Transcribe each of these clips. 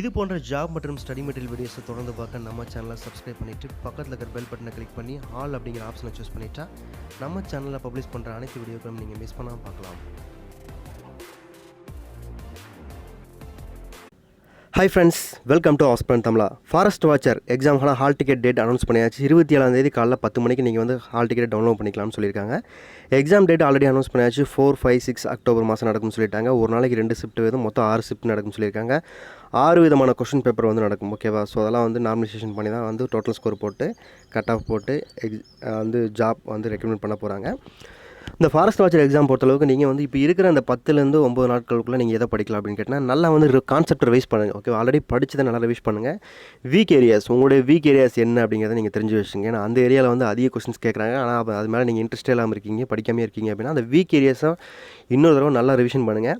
இது போன்ற ஜாப் மற்றும் ஸ்டடி மெட்டீரியல் வீடியோஸை தொடர்ந்து பார்க்க நம்ம சேனலை சப்ஸ்கிரைப் பண்ணிவிட்டு பக்கத்தில் இருக்கிற பெல் பட்டனை கிளிக் பண்ணி ஆல் அப்படிங்கிற ஆப்ஷனை சூஸ் பண்ணிட்டா நம்ம சேனலில் பப்ளிஷ் பண்ணுற அனைத்து வீடியோக்களும் நீங்கள் மிஸ் பண்ணாமல் பார்க்கலாம். Hi friends, welcome to aspirant Tamizha. Forest watcher எக்ஸாம்க்கான ஹால் டிக்கெட் டேட் அனௌன்ஸ் பண்ணியாச்சு. 27 காலைல 10 மணிக்கு நீங்கள் வந்து ஹால் டிக்கெட் டவுன்லோட் பண்ணிக்கலாம்னு சொல்லியிருக்காங்க. எக்ஸாம் டேட் ஆல்ரெடி அனௌன்ஸ் பண்ணியாச்சு. 4, 5, 6 அக்டோபர் மாதம் நடக்கும்னு சொல்லிட்டாங்க. ஒரு நாளைக்கு 2 ஷிஃப்ட் வேணும், மொத்தம் 6 ஷிஃப்ட் நடக்கும்னு சொல்லியிருக்காங்க. 6 விதமான கொஷின் பேப்பர் வந்து நடக்கும், ஓகேவா? ஸோ அதெல்லாம் வந்து நார்மலைசேஷன் பண்ணி தான் வந்து டோட்டல் ஸ்கோர் போட்டு கட் ஆஃப் போட்டு வந்து ஜாப் வந்து ரெக்கமெண்ட் பண்ண போகிறாங்க. இந்த ஃபாரஸ்ட் வாட்சர் எக்ஸாம் பொறுத்தளவுக்கு நீங்கள் வந்து இப்போ இருக்கிற அந்த 10லேருந்து 9 நாட்களுக்குள்ளே நீங்கள் எதை படிக்கலாம் அப்படின்னு கேட்டால் நல்லா வந்து கான்செப்ட் ரிவைஸ் பண்ணுங்கள், ஓகே? ஆல்ரெடி படித்ததை நல்லா ரிவைஸ் பண்ணுங்கள். வீக் ஏரியாஸ், உங்களுடைய வீக் ஏரியாஸ் என்ன அப்படிங்கிறத நீங்கள் தெரிஞ்சு வச்சுங்க. ஏன்னா அந்த ஏரியாவில் வந்து அதிக கொஸ்டின்ஸ் கேட்குறாங்க, ஆனால் அது மேலே நீங்கள் இன்ட்ரெஸ்டே இல்லாமல் இருக்கீங்க, படிக்காமே இருக்கீங்க அப்படின்னா அந்த வீக் ஏரியாஸை இன்னொரு தடவை நல்லா ரிவிஷன் பண்ணுங்கள்.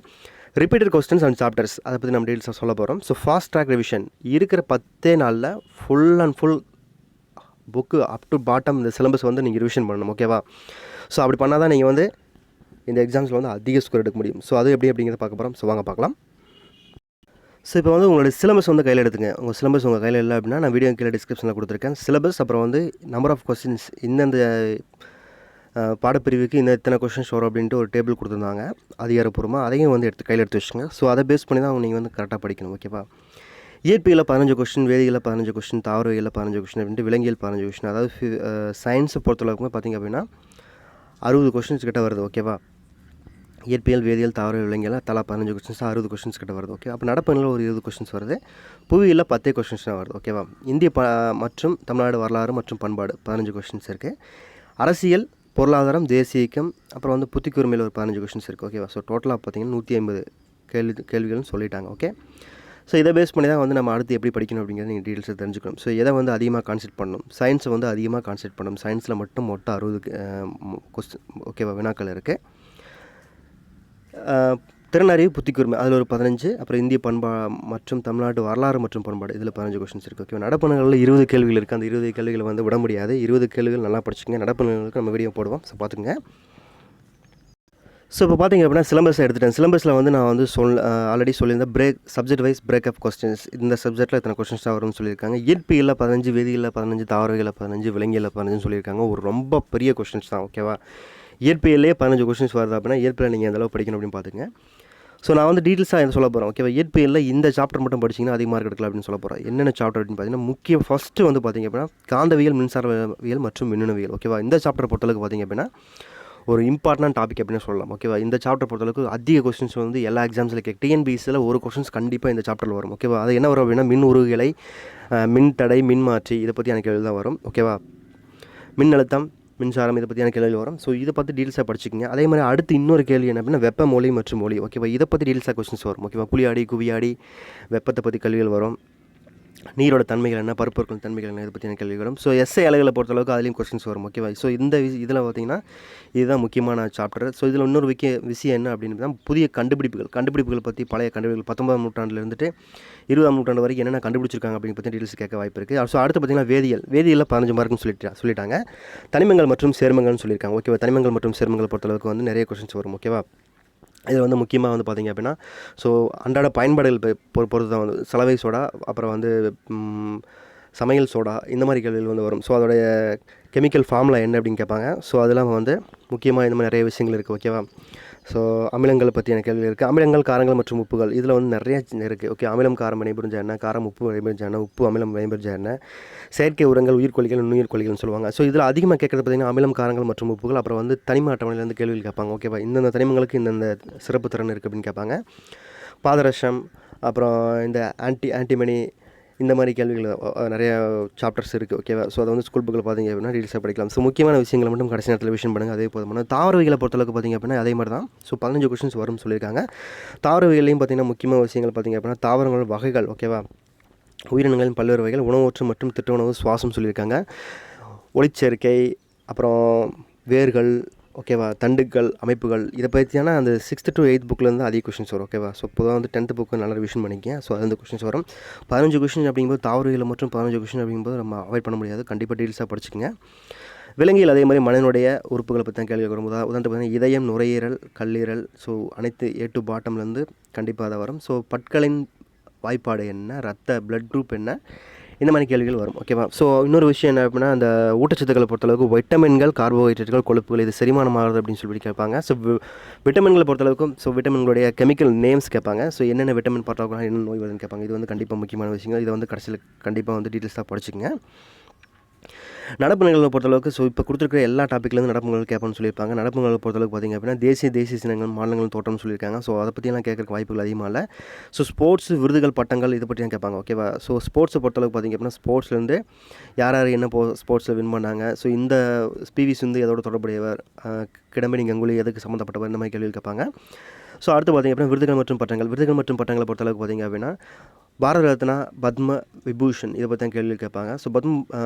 ரிப்பீட்டட் கொஸ்டின்ஸ் அண்ட் சாப்டர்ஸ் அதை பற்றி நம்ம டீட்டெயில்ஸாக சொல்ல போகிறோம். ஸோ ஃபாஸ்ட் ட்ராக் ரிவிஷன் இருக்கிற 10 நாளில் full and full book up to bottom இந்த சிலபஸ் வந்து நீங்கள் ரிவிஷன் பண்ணணும், ஓகேவா? ஸோ அப்படி பண்ணால் தான் நீங்கள் வந்து இந்த எக்ஸாம்ஸில் வந்து அதிக ஸ்கோர் எடுக்க முடியும். ஸோ அது எப்படி அப்படிங்கிறத பார்க்க போகிறோம். ஸோ வாங்க பார்க்கலாம். ஸோ இப்போ வந்து உங்களுடைய சிலபஸ் வந்து கையில் எடுத்துங்க. உங்கள் சிலபஸ் உங்கள் கையில் இல்லை அப்படின்னா நான் வீடியோ கீழே டிஸ்கிரிப்ஷனில் கொடுத்துருக்கேன். சிலபஸ் அப்புறம் வந்து நம்பர் ஆஃப் கொஸ்டின்ஸ் இந்தந்த பாடப்பிரிவுக்கு இந்த இத்தனை கொஸ்டின்ஸ் வரும் அப்படின்ட்டு ஒரு டேபிள் கொடுத்துருந்தாங்க அதிகாரப்பூர்வமாக. அதையும் வந்து கையில் எடுத்து வச்சுங்க. ஸோ அதை பேஸ் பண்ணி தான் நீங்கள் வந்து கரெக்டாக படிக்கணும், ஓகேவா? இயற்பியலில் 15 கொஸ்டின், வேதியியலில் 15 கொஸ்டின், தாவரவியலில் 15 கொஸ்டின் அப்படின்ட்டு விலங்கியல் 15 கொஸ்டின். அதாவது சயின்ஸை பொறுத்தளவுக்கு பார்த்திங்க அப்படின்னா 60 கொஸ்டின்ஸ் கிட்ட வருது, ஓகேவா? இயற்பியல், வேதியியல், தாவர விலங்கியல் தலா 15 கொஸ்டின்ஸ், 60 கொஸ்டின்ஸ் கிட்ட வருது, ஓகே? அப்போ நடப்புகளில் ஒரு 20 கொஸ்டின்ஸ் வருது. புவியில் 10 கொஸ்டின்ஸ் தான் வருது, ஓகேவா? இந்திய மற்றும் தமிழ்நாடு வரலாறு மற்றும் பண்பாடு 15 கொஸ்டின்ஸ் இருக்குது. அரசியல், பொருளாதாரம், தேசிய இயக்கம், அப்புறம் வந்து புத்திக்கூர்மையில் ஒரு 15 கொஸ்டின்ஸ் இருக்குது, ஓகேவா? ஸோ டோட்டலாக பார்த்திங்கன்னா 150 கேள்விகள்னு சொல்லிட்டாங்க, ஓகே? ஸோ இதை பேஸ் பண்ணி தான் வந்து நம்ம அடுத்து எப்படி படிக்கணும் அப்படிங்கிறத நீங்கள் டீட்டெயில்ஸை தெரிஞ்சுக்கணும். ஸோ எதை வந்து அதிகமாக கான்சென்ட்ரேட் பண்ணணும், சயின்ஸை வந்து அதிகமாக கான்சென்ட்ரேட் பண்ணணும். சயின்ஸில் மட்டும் மொத்தம் 60 கொஸ்டின், ஓகேவா, வினாக்கள் இருக்குது. திறனறிவு, புத்திக்கூர்மை அதில் ஒரு 15, அப்புறம் இந்திய மற்றும் தமிழ்நாட்டு வரலாறு மற்றும் பண்பாடு இதில் 15 கொஸ்டின்ஸ் இருக்குது, ஓகே? நடப்புகளில் 20 கேள்விகள் இருக்குது. அந்த 20 கேள்விகளை வந்து விட முடியாது. 20 கேள்விகள் நல்லா படிச்சுங்க. நடப்புகளுக்கு நம்ம வீடியோ போடுவோம், ஸோ பார்த்துக்குங்க. ஸோ இப்போ பார்த்திங்க அப்படின்னா சிலபஸ் எடுத்துட்டேன். சிலபஸில் வந்து நான் வந்து ஆல்ரெடி சொல்லியிருந்தேன் சப்ஜெக்ட் வைஸ் பிரேக்கப் கொஸ்டின்ஸ். இந்த சப்ஜெக்ட்டில் இத்தனை கொஸ்டின்ஸ் தான் வரும்னு சொல்லியிருக்காங்க. இயற்பியலில் 15, வேதியியலில் 15, தாவரவியலில் 15, விலங்கியலில் 15 சொல்லியிருக்காங்க. ஒரு ரொம்ப பெரிய கொஸ்டின்ஸ் தான், ஓகேவா? இயற்பியலே 15 கொஸ்டின்ஸ் வருது அப்படின்னா இயற்பியல் நீங்கள் எந்தளவு படிக்கணும் அப்படின்னு பார்த்துங்க. ஸோ நான் வந்து டீட்டெயில்ஸாக என்ன சொல்ல போகிறேன், ஓகேவா? இயற்பியலில் இந்த சாப்டர் மட்டும் படிச்சிங்கன்னா அதிக மார்க் எடுக்கலாம் அப்படின்னு சொல்ல போகிறேன். என்னென்ன சாப்டர் அப்படின்னு பார்த்தீங்கன்னா முக்கியம் ஃபஸ்ட்டு வந்து பார்த்திங்க அப்படின்னா காந்தவியல், மின்சாரவியல் மற்றும் மின்னணுவியல், ஓகேவா? இந்த சாப்டர் பொறுத்தளவுக்கு பார்த்திங்க அப்படின்னா ஒரு இம்பார்ட்டன்ட் டாபிக் அப்படின்னு சொல்லலாம், ஓகேவா? இந்த சாப்டர் பொறுத்தளவுக்கு அதிக கொஸ்டின்ஸ் வந்து எல்லா எக்ஸாம்ஸில் டிஎன்பிஎஸ்சியில் ஒரு கொஸ்டின்ஸ் கண்டிப்பாக இந்த சாப்டரில் வரும், ஓகேவா? அது என்ன வரும் அப்படின்னா மின் உருகுலை, மின் தடை, மின்மாற்றி இதை பற்றியான கேள்வி தான் வரும், ஓகேவா? மின்னழுத்தம், மின்சாரம் இதை பற்றியான கேள்வி வரும். ஸோ இதை பற்றி டீல்ஸாக படிச்சுக்கங்க. அதே மாதிரி அடுத்து இன்னொரு கேள்வி என்ன அப்படின்னா வெப்ப மொழி மற்றும் மொழி, ஓகேவா? இதை பற்றி டீல்ஸாக கொஸ்டின்ஸ் வரும், ஓகேவா? குழியாடி, குவியாடி, வெப்பத்தை பற்றி கேள்விகள் வரும். நீரோட தன்மைகள் என்ன, பருப்பொருட்கள் தன்மைகள் என்ன, இதை பற்றின கேள்வி வரும். ஸோ எஸ்ஐ அலைகளை பொறுத்தளவுக்கு அதுலேயும் கொஸ்டின்ஸ் வரும், ஓகேவா? ஸோ இந்த இதில் பார்த்திங்கன்னா இதுதான் முக்கியமான சாப்டர். ஸோ இதில் இன்னொரு விஷயம் என்ன அப்படின்னு புதிய கண்டுபிடிப்புகள் பற்றி பழைய கண்டுபிடிப்புகள் 19ஆம் நூற்றாண்டில் இருந்துட்டு 20ஆம் நூற்றாண்டு வரைக்கும் என்னென்ன கண்டுபிடிச்சிருக்காங்க அப்படின்னு பற்றி டீட்டெயில்ஸ் கேட்க வாய்ப்பு இருக்குது. ஸோ அடுத்து பார்த்திங்கன்னா வேதியியலில் 15 மார்க்குன்னு சொல்லிட்டாங்க. தனிமங்கள் மற்றும் சேர்மங்கள்னு சொல்லியிருக்காங்க, ஓகேவா? தனிமங்கள் மற்றும் சேர்மங்கள் பொறுத்தளவுக்கு வந்து நிறைய கொஸ்டின்ஸ் வரும், ஓகேவா? இதில் வந்து முக்கியமாக வந்து பார்த்திங்க அப்படின்னா ஸோ அன்றாட பயன்பாடுகள் பொறுத்து தான் வந்து சலவை சோடா, அப்புறம் வந்து சமையல் சோடா இந்த மாதிரி கேள்விகள் வந்து வரும். ஸோ அதோடைய கெமிக்கல் ஃபார்முலா என்ன அப்படின்னு கேட்பாங்க. ஸோ அதெல்லாம் வந்து முக்கியமாக இந்த மாதிரி நிறைய விஷயங்கள் இருக்குது, ஓகேவா? ஸோ அமிலங்களை பற்றியான கேள்வி இருக்குது. அமிலங்கள், காரங்கள் மற்றும் உப்புகள் இதில் வந்து நிறைய இருக்குது, ஓகே? அமிலம் காரம் வினைபுரிஞ்ச என்ன, காரம் உப்பு வினைபுரிஞ்ச என்ன, உப்பு அமிலம் வினைபுரிஞ்ச என்ன, செயற்கை உரங்கள், உயிர்கொல்லிகள், நுண்ணுயிர்கொல்லிகள்னு சொல்லுவாங்க. ஸோ இதில் அதிகமாக கேட்குறது பார்த்திங்கன்னா அமிலம், காரங்கள் மற்றும் உப்புகள். அப்புறம் வந்து தனிம அட்டவணையிலேருந்து கேள்விகள் கேட்பாங்க, ஓகேவா? இந்தந்த தனிமங்களுக்கு இந்தந்த சிறப்பு திறன் இருக்குது அப்படின்னு கேட்பாங்க. பாதரசம், அப்புறம் இந்த ஆன்டிமனி இந்த மாதிரி கேள்விகள் நிறைய சாப்டர்ஸ் இருக்குது, ஓகேவா? ஸோ அதை வந்து ஸ்கூல் புக்கில் பார்த்திங்க அப்படின்னா டீல்ஸாக படிக்கலாம். ஸோ முக்கியமான விஷயங்களை மட்டும் கடைசி நேரத்தில் ரிவிஷன் பண்ணுங்கள், அதே போதுமான. தாவரவியலை பொறுத்தளவுக்கு பார்த்திங்க அப்படின்னா அதே மாதிரி தான். ஸோ 15 கொஸ்டின்ஸ் வரும்னு சொல்லியிருக்காங்க. தாவரவியலையும் பார்த்திங்கன்னா முக்கியமான விஷயங்கள் பார்த்திங்க அப்படின்னா தாவரங்கள் வகைகள், ஓகேவா? உயிரினங்களின் பல்வேறு வகைகள், உணவூற்று மற்றும் திட்ட உணவு, சுவாசம் சொல்லியிருக்காங்க. ஒளிச்சேர்க்கை, அப்புறம் வேர்கள், ஓகேவா? தண்டுகள், அமைப்புகள் இதை பற்றியான அந்த 6th to 8th புக்கிலேருந்து அதிக கொஸ்டின்ஸ் வரும், ஓகேவா? ஸோ பொதுவாக வந்து 10th புக்கு நல்லா ரிவிஷன் பண்ணிக்க. ஸோ அது கொஸ்டின்ஸ் வரும். 15 கொஸ்டின் அப்படிங்கும்போது தாவரவியல் மற்றும் 15 கொஸ்டின் அப்படிங்கும்போது நம்ம அவாய்ட் பண்ண முடியாது, கண்டிப்பாக டீல்ஸாக படிச்சுக்கங்க. விலங்கியல் அதே மாதிரி மனிதனுடைய உறுப்புகளை பற்றி தான் கேள்வி வரும். உதாரணத்துக்கு பார்த்தீங்கன்னா இதயம், நுரையீரல், கல்லீரல், ஸோ அனைத்து A to bottomலேருந்து கண்டிப்பாக அதை வரும். ஸோ பற்களின் வாய்ப்பாடு என்ன, ரத்த பிளட் குரூப் என்ன, இந்த மாதிரி கேள்விகள் வரும். ஓகேவா? ஸோ இன்னொரு விஷயம் என்ன அப்படின்னா, அந்த ஊட்டச்சத்துக்களை பொறுத்தளவுக்கு வைட்டமின்கள், கார்போஹைட்ரேட்டுகள், கொழுப்புகள் இது செரிமானம் ஆகுது அப்படின்னு சொல்லி கேட்பாங்க. ஸோ விட்டமின்களை பொறுத்தளவுக்கும் விட்டமின்களுடைய கெமிக்கல் நேம்ஸ் கேட்பாங்க. ஸோ என்னென்ன விட்டமின் பற்றாக்குறை, என்ன நோய் வருதுன்னு கேட்பாங்க. இது வந்து கண்டிப்பாக முக்கியமான விஷயங்கள். இதை வந்து கடைசியில் கண்டிப்பாக வந்து டீட்டெயில்ஸாக படிச்சுக்கங்க. நடப்பு நிகழ்வை பொறுத்தளவுக்கு இப்போ கொடுத்துருக்கிற எல்லா டாப்பிக்லேருந்து நடப்பு நிகழ்வு கேட்பான்னு சொல்லியிருப்பாங்க. நடப்பு நிகழ்வு பொறுத்தளவுக்கு பார்த்திங்க அப்படின்னா தேசிய சின்னங்கள், மாநிலங்கள் தோற்றம்னு சொல்லியிருக்காங்க. ஸோ அதை பற்றியெல்லாம் கேட்கறக்கு வாய்ப்புகள் அதிகமாக இல்லை. ஸோ ஸ்போர்ட்ஸ், விருதுகள், பட்டங்கள் இதை பற்றியும் கேட்பாங்க. ஓகேவா? ஸோ ஸ்போர்ட்ஸை பொறுத்தளவுக்கு பார்த்திங்க அப்படின்னா ஸ்போர்ட்ஸ்லேருந்து யார் என்ன ஸ்போர்ட்ஸில் வின் பண்ணாங்க, ஸோ இந்த பிவி சிந்து எதோட தொடர்புடையவர், கிடம்பி கங்குலி எதுக்கு சம்மந்தப்பட்டவர், இந்த மாதிரி கேள்விகள் கேட்பாங்க. ஸோ அடுத்து பார்த்திங்க அப்படின்னா விருதுகள் மற்றும் பட்டங்களை பொறுத்தளவுக்கு பார்த்திங்க அப்படின்னா பாரத ரத்னா, பத்ம விபூஷன் இதை பற்றி தான் கேள்வி கேட்பாங்க. ஸோ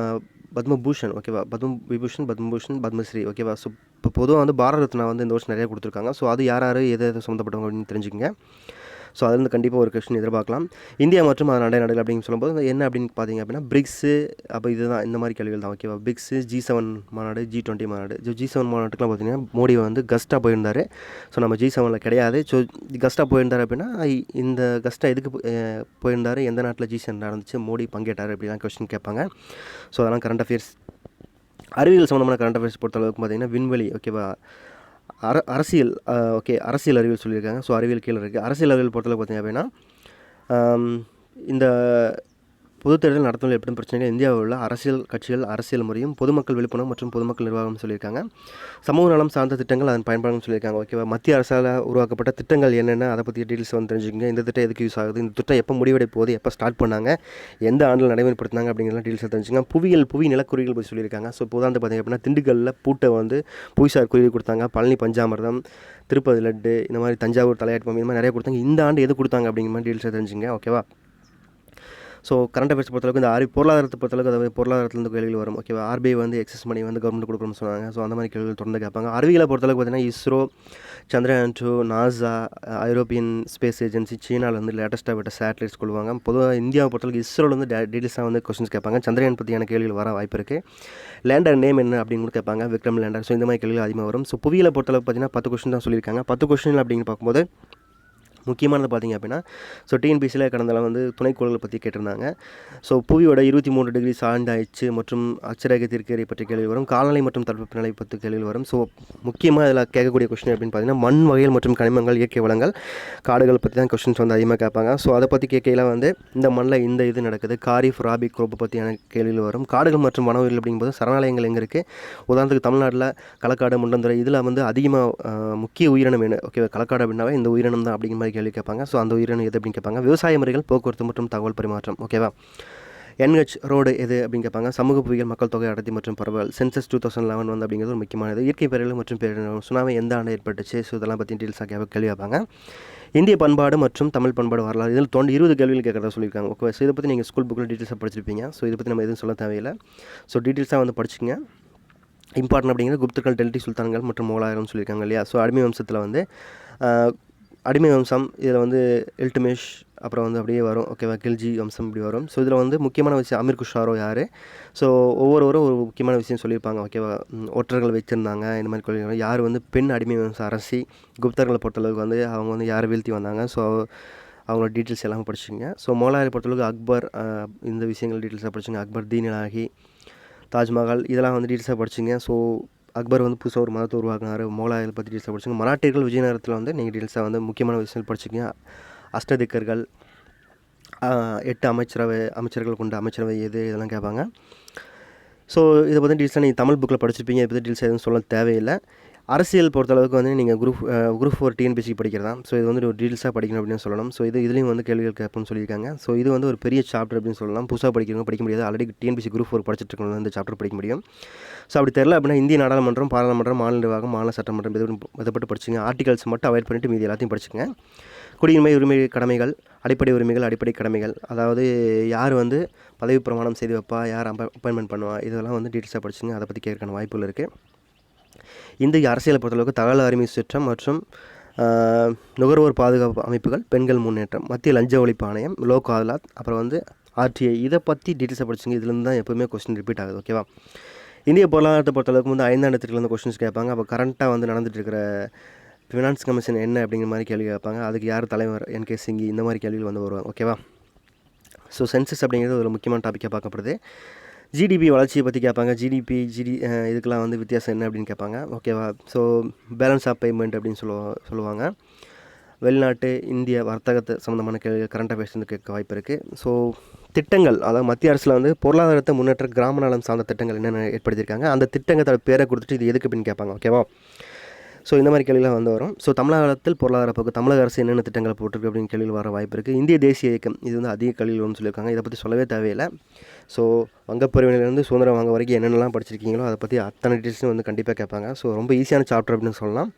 பத்மபூஷன், ஓகேவா? பத்மபூஷன், பத்மஸ்ரீ, ஓகேவா? ஸோ இப்போ பொதுவாக வந்து பாரத ரத்னா வந்து இந்த வருஷம் நிறையா கொடுத்துருக்காங்க. ஸோ அது யார் எது சம்மந்தப்பட்டவங்க அப்படின்னு தெரிஞ்சுக்கங்க. ஸோ அதுலேருந்து கண்டிப்பாக ஒரு கொஸ்டின் எதிர்பார்க்கலாம். இந்தியா மற்றும் அதன் அண்டை நாடுகள் அப்படின்னு சொல்லும்போது என்ன அப்படின்னு பார்த்தீங்க அப்படின்னா பிரிக்ஸு, அப்போ இதுதான் இந்த மாதிரி கேள்விகள் தான். ஓகேவா? பிரிக்ஸு, G7 மாநாடு, G20 மாநாடு. G7 மாநாட்டுக்குலாம் பார்த்தீங்கன்னா மோடி வந்து கஸ்ட்டாக போயிருந்தார். ஸோ நம்ம G7ல் கிடையாது. ஸோ கஸ்ட்டாக போயிருந்தார் அப்படின்னா இந்த கஸ்ட்டாக எதுக்கு போயிருந்தார், எந்த நாட்டில் G7 நடந்துச்சு, மோடி பங்கேற்றார் அப்படிலாம் கொஸ்டின் கேட்பாங்க. ஸோ அதெல்லாம் கரண்ட் அஃபேர்ஸ். அறிவியல் சம்மந்தமான கரண்ட் அஃபேர்ஸ் பொறுத்தளவுக்கு பார்த்தீங்கன்னா விண்வெளி, ஓகேவா? அரசியல், ஓகே, அரசியல் அறிவியல் சொல்லியிருக்காங்க. ஸோ அறிவியல் கீழே இருக்குது. அரசியல் அறிவியல் பொறுத்தளவுக்கு பார்த்திங்க அப்படின்னா இந்த பொதுத் தேர்தல் நடத்துவதில் ஏற்படும் பிரச்சனைகள், இந்தியாவில் உள்ள அரசியல் கட்சிகள், அரசியல் முறையும், பொதுமக்கள் விழிப்புணர்வு மற்றும் பொதுமக்கள் நிர்வாகம் சொல்லியிருக்காங்க. சமூக நலம் சார்ந்த திட்டங்கள், அதன் பயன்பாடுன்னு சொல்லியிருக்காங்க. ஓகேவா? மத்திய அரசால் உருவாக்கப்பட்ட திட்டங்கள் என்னென்ன, அதை பற்றி டீட்டெயில்ஸ் வந்து தெரிஞ்சுக்கங்க. இந்த திட்டம் எதுக்கு யூஸ் ஆகுது, இந்த திட்டம் எப்போ முடிவடை போகுது, எப்போ ஸ்டார்ட் பண்ணாங்க, எந்த ஆண்டில் நடைமுறைப்படுத்தினாங்க அப்படிங்கிறலாம் டீட்டெயில்ஸ் தெரிஞ்சுங்க. புவி நிலக்குறிகள் பற்றி சொல்லியிருக்காங்க. ஸோ இப்போ உதாரணத்துக்கு பார்த்திங்க அப்படின்னா திண்டுக்கல்லில் பூட்டை வந்து புவிசார் குறியீடு கொடுத்தாங்க. பழனி பஞ்சாமிர்தம், திருப்பதி லட்டு, இந்த மாதிரி தஞ்சாவூர் தலையாட்டு பொம்மை, இந்த மாதிரி நிறைய கொடுத்தாங்க. இந்த ஆண்டு எது கொடுத்தாங்க அப்படிங்கிற மாதிரி டீட்டெயில்ஸை தெரிஞ்சுங்க. ஓகேவா? ஸோ கரண்ட் அஃபேர்ஸ் பொறுத்தளவுக்கு இந்த பொருளாதாரத்தை பொறுத்தளவுக்கு அதாவது பொருளாதாரத்துலேருந்து கேள்விகள் வரும். ஓகேவா? RBI வந்து எக்ஸஸ் மணி வந்து கவர்மெண்ட் கொடுக்கணும்னு சொன்னாங்க. ஸோ அந்த மாதிரி கேள்விகள் தொடர்ந்து கேட்பாங்க. அறிவியலை பொறுத்தளவுக்கு பார்த்தீங்கன்னா ISRO, Chandrayaan 2, NASA, European space agency, சீனாவில் வந்து லேட்டஸ்ட்டாக விட்ட சேட்டலைட்ஸ் கொள்வாங்க. பொதுவாக இந்தியாவை பொறுத்தளவுக்கு இஸ்ரோவில் வந்து டீட்டெயில்ஸாக வந்து கொஸ்டின்ஸ் கேட்பாங்க. சந்திரயான் பற்றியான கேள்விகள் வர வாய்ப்பு இருக்குது. லேண்டர் நேம் என்ன அப்படின்னு கூட கேட்பாங்க. விக்ரம் லேண்டர். ஸோ இந்த மாதிரி கேள்விகள் அதிகமாக வரும். ஸோ புவியியலை பொறுத்தளவுக்கு பார்த்தீங்கன்னா 10 கொஸ்டின் தான் சொல்லியிருக்காங்க. 10 கொஸ்டின் அப்படின்னு பார்க்கும்போது முக்கியமானது பார்த்திங்க அப்படின்னா ஸோ டிஎன்பிசியில் கடந்தால வந்து துணைக்கோள்களை பற்றி கேட்டிருந்தாங்க. ஸோ புவியோட 23 டிகிரி சாய்ந்தாயிடுச்சு மற்றும் அச்சரேகை தீர்க்கரை பற்றி கேள்வி வரும். காலநிலை மற்றும் தட்பவெப்பநிலை பற்றி கேள்விகள் வரும். ஸோ முக்கியமாக இதில் கேட்கக்கூடிய கொஸ்டின் அப்படின்னு பார்த்தீங்கன்னா மண் வகைகள் மற்றும் கனிமங்கள், இயற்கை வளங்கள், காடுகள் பற்றி தான் கொஸ்டின்ஸ் வந்து அதிகமாக கேட்பாங்க. ஸோ அதை பற்றி கேட்கையில் வந்து இந்த மண்ணில் இந்த இது நடக்குது, காரிஃப், ராபி குரோப்பை பற்றியான கேள்விகள் வரும். காடுகள் மற்றும் வனவியல் அப்படிங்கும்போது சரணாலயங்கள் எங்கே இருக்குது, உதாரணத்துக்கு தமிழ்நாட்டில் களக்காடு, முண்டந்துறை, இதில் வந்து அதிகமாக முக்கிய உயிரினம் என்ன, ஓகே, களக்காடு அப்படின்னாவே இந்த உயிரினம் தான் அப்படிங்கிற மாதிரி கேள்வி கேட்பாங்க. ஸோ அந்த உயிரினம் எது அப்படின்னு கேட்பாங்க. விவசாய முறைகள், போக்குவரத்து மற்றும் தகவல் பரிமாற்றம், ஓகேவா? NH ரோடு எது அப்படின்னு கேட்பாங்க. சமூக புவியியல், மக்கள் தொகை அடர்த்தி மற்றும் பரவல், சென்சஸ் 2011 வந்து அப்படிங்கிறது ஒரு முக்கியமானது. இயற்கை பேரழிவு மற்றும் பேரிடர், சுனாமி எந்த ஆண்டு ஏற்பட்டுச்சு, ஸோ இதெல்லாம் பற்றி டீட்டெயில்ஸாக கேள்வி கேட்பாங்க. இந்திய பண்பாடு மற்றும் தமிழ் பண்பாடு வரலாறு, இதில் 20 கேள்விகள் கேட்குறதா சொல்லியிருக்காங்க. ஓகே, ஸோ இதை பற்றி நீங்கள் ஸ்கூல் புக்கில் டீட்டெயில்ஸாக படிச்சிருப்பீங்க. ஸோ இதை பற்றி நம்ம எதுவும் சொல்ல தேவையில்லை. ஸோ டீட்டெயில்ஸாக வந்து படிச்சுங்க. இம்பார்ட்டன் அப்படிங்கிறது குப்தர்கள், டெல்டி சுல்தான்கள் மற்றும் மோலாயர்னு சொல்லியிருக்காங்க இல்லையா? ஸோ அடிமை வம்சத்தில் வந்து அடிமை வம்சம், இதில் வந்து இல்டுமிஷ், அப்புறம் வந்து அப்படியே வரும். ஓகேவா? கில்ஜி வம்சம் இப்படி வரும். ஸோ இதில் வந்து முக்கியமான விஷயம் அமீர் குஷாரோ யார், ஸோ ஒவ்வொருவரும் ஒரு முக்கியமான விஷயம் சொல்லியிருப்பாங்க. ஓகேவா? ஒற்றர்கள் வச்சுருந்தாங்க, இந்த மாதிரி கொள்கை யார் வந்து பெண் அடிமை வம்சம் அரசி, குப்தர்களை பொறுத்தளவுக்கு வந்து அவங்க வந்து யாரை வீழ்த்தி வந்தாங்க. ஸோ அவங்களோட டீட்டெயில்ஸ் எல்லாமே படிச்சுங்க. ஸோ மோலாயரை பொறுத்தளவுக்கு அக்பர், இந்த விஷயங்கள் டீட்டெயில்ஸாக படிச்சுங்க. அக்பர், தீனிலாகி, தாஜ்மஹால், இதெல்லாம் வந்து டீட்டெயில்ஸாக படிச்சுங்க. ஸோ அக்பர் வந்து புதுசாக ஒரு மதத்தை உருவாக்குனார். மோலாயரை பற்றி டீட்டெயில்ஸாக படிச்சுங்க. மராட்டியர்கள் விஜயநகரத்தில் வந்து நீங்கள் டீட்டெயில்ஸாக வந்து முக்கியமான விஷயங்கள் படிச்சுங்க. அஷ்டதிக்கர்கள், 8 அமைச்சர்கள் கொண்ட அமைச்சரவை எது, இதெல்லாம் கேட்பாங்க. ஸோ இதை பற்றி டீட்டெயில்ஸாக நீங்கள் தமிழ் புக்கில் படிச்சிருப்பீங்க. இதை பற்றி டீட்டெயில்ஸ் எதுவும் சொல்ல தேவையில்லை. அரசியல் பொறுத்தளவுக்கு வந்து நீங்கள் குரூப் 4 டிஎன்பிசி படிக்கிறதா. ஸோ இது வந்து ஒரு டீட்டெயில்ஸாக படிக்கணும் அப்படின்னு சொல்லணும். ஸோ இதுலேயும் வந்து கேள்விகள் கேட்போம்னு சொல்லியிருக்காங்க. ஸோ இது வந்து ஒரு பெரிய சாப்டர் அப்படின்னு சொல்லலாம். புதுசாக படிக்கிறவங்க படிக்க முடியாது. ஆல்ரெடி டிஎன்பிசி குரூப் 4 படிச்சுட்டு இருக்கவங்க இந்த சாப்டர் படிக்க முடியும். ஸோ அப்படி தெரியல அப்படின்னா இந்திய நாடாளுமன்றம், பாராளுமன்றம், மாநில நிர்வாகம், மாநில சட்டமன்றம் இதை பற்றி படிச்சுங்க. ஆர்டிகல்ஸ் மட்டும் அவாய்ட் பண்ணிவிட்டு மீதி எல்லாத்தையும் படிச்சுங்க. குடியுரிமை, உரிமை, கடமைகள், அடிப்படை உரிமைகள், அடிப்படை கடமைகள், அதாவது யார் வந்து பதவி பிரமாணம் செய்து வைப்பா, யார் அப்பாயின்மெண்ட் பண்ணுவா, இதெல்லாம் வந்து டீட்டெயில்ஸாக படிச்சுங்க. அதை பற்றி கேட்கறதுக்கான வாய்ப்புகள் இருக்குது. இந்திய அரசியலை பொறுத்தளவுக்கு தகவல் உரிமை சட்டம் மற்றும் நுகர்வோர் பாதுகாப்பு அமைப்புகள், பெண்கள் முன்னேற்றம், மத்திய லஞ்ச ஒழிப்பு ஆணையம், லோக் அதாலத், அப்புறம் வந்து RTI, இதை பற்றி டீட்டெயில்ஸாக படிச்சுங்க. இதுலேருந்து தான் எப்போவுமே கொஸ்டின் ரிப்பீட் ஆகுது. ஓகேவா? இந்திய பொருளாதாரத்தை பொறுத்தளவுக்கு வந்து 5ஆம் இடத்துலேருந்து கொஸ்டின்ஸ் கேட்பாங்க. அப்போ கரண்ட்டாக வந்து நடந்துட்டு இருக்கிற ஃபினான்ஸ் கமிஷன் என்ன அப்படிங்கிற மாதிரி கேள்வி கேட்பாங்க. அதுக்கு யார் தலைவர், NK சிங்கி, இந்த மாதிரி கேள்விகள் வந்து வருவாங்க. ஓகேவா? ஸோ சென்சஸ் அப்படிங்கிறது ஒரு முக்கியமான டாப்பிக்காக பார்க்கப்படுது. ஜிடிபி வளர்ச்சியை பற்றி கேட்பாங்க. இதுக்கெலாம் வந்து வித்தியாசம் என்ன அப்படின்னு கேட்பாங்க. ஓகேவா? ஸோ பேலன்ஸ் ஆஃப் பேமெண்ட் அப்படின்னு சொல்லுவாங்க. வெளிநாட்டு இந்திய வர்த்தகத்தை சம்மந்தமான கரண்ட் அஃபேர்ஸ் வந்து கேட்க வாய்ப்பு இருக்குது. ஸோ திட்டங்கள், அதாவது மத்திய அரசில் வந்து பொருளாதாரத்தை முன்னேற்ற கிராம நலம் சார்ந்த திட்டங்கள் என்னென்ன ஏற்படுத்தியிருக்காங்க, அந்த திட்டங்களோட பேரை கொடுத்துட்டு இது எதுக்கு அப்படின்னு கேட்பாங்க. ஓகேவா? ஸோ இந்த மாதிரி கேள்விலாம் வந்து வரும். ஸோ தமிழகத்தில் பொருளாதார போக்கு, தமிழக அரசு என்னென்ன திட்டங்களை போட்டிருக்கு அப்படின்னு கேள்விகள் வர வாய்ப்பு இருக்குது. இந்திய தேசிய இயக்கம், இது வந்து அதிக கேள்விகள் வரும்னு சொல்லியிருக்காங்க. இதை பற்றி சொல்லவே தேவையில்லை. ஸோ வங்கப்பிரிவினையிலேருந்து சுதந்திரம் வாங்க வரைக்கும் என்னென்னலாம் படிச்சிருக்கீங்களோ அதை பற்றி அத்தனை டீட்டெயில்ஸும் வந்து கண்டிப்பாக கேட்பாங்க. ஸோ ரொம்ப ஈஸியான சாப்டர் அப்படின்னு சொல்லலாம்.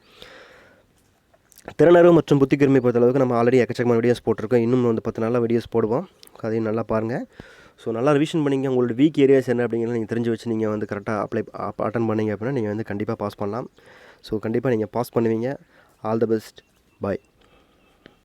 திறனறிவு மற்றும் புத்திக்கூர்மை பொறுத்தளவுக்கு நம்ம ஆல்ரெடி எக்கச்சக்கமான வீடியோஸ் போட்டிருக்கோம். இன்னும் வந்து 10 நாளில் வீடியோஸ் போடுவோம். அதையும் நல்லா பாருங்கள். ஸோ நல்லா ரிவிஷன் பண்ணிங்க. உங்களோட வீக் ஏரியாஸ் என்ன அப்படிங்கிறத நீங்கள் தெரிஞ்சு வச்சு நீங்கள் வந்து கரெக்டாக அட்டன் பண்ணிங்க அப்படின்னா நீங்கள் வந்து கண்டிப்பாக பாஸ் பண்ணலாம். ஸோ கண்டிப்பாக நீங்கள் பாஸ் பண்ணுவீங்க. All the best. பாய்.